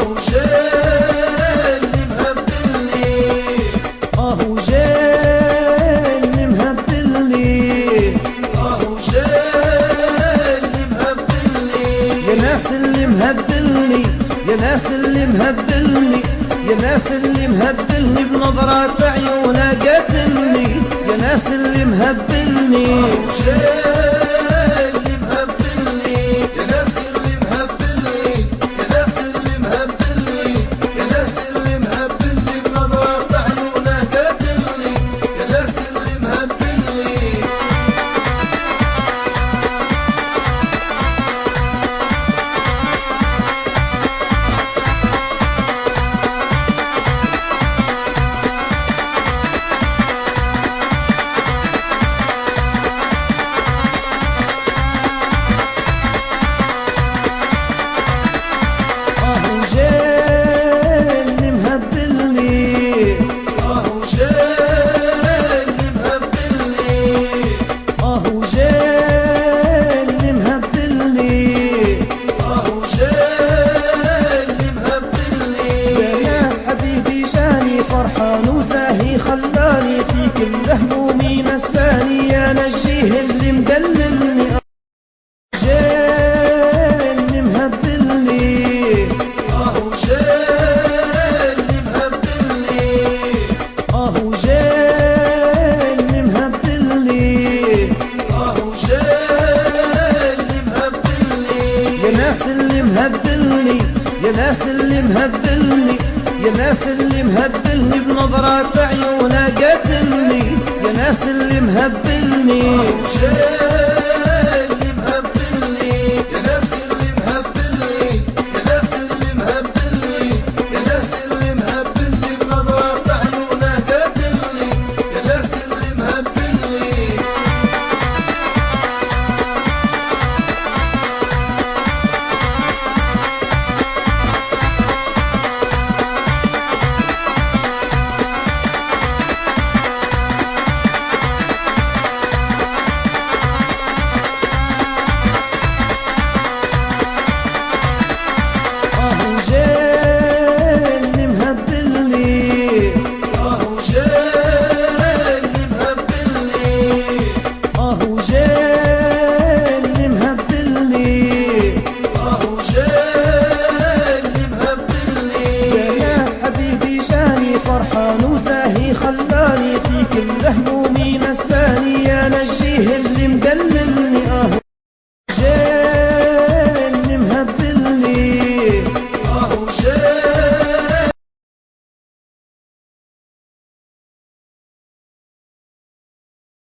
اهو جاي اللي مهبلني، اهو جاي اللي مهبلني، اهو جاي اللي مهبلني. يا ناس اللي مهبلني، يا ناس اللي مهبلني، يا ناس اللي مهبلني بنظرات عيونه قتلني، يا ناس اللي مهبلني. اهو جاي اللي مهبلني، يا ناس اللي مهبلني، يا ناس اللي مهبلني، يا ناس اللي مهبلني بنظرات عيونه قتلني، يا ناس اللي مهبلني. اهو جاي اللي مهبلني، اهو جاي اللي مهبلني، اهو جاي اللي مهبلني، اهو جاي اللي مهبلني. يا ناس حبيبي جاني فرحان وزاهي خلاني في كل همومي نساني، يا نجيه اللي مدللني. جاي اللي مهبلني، اهو جاي اللي مهبلني، اهو جاي اللي مهبلني، اهو جاي اللي مهبلني. يا ناس اللي مهبلني، يا ناس اللي مهبلني، يا ناس اللي مهبلني بنظرات عيونه قتلني، يا ناس اللي مهبلني.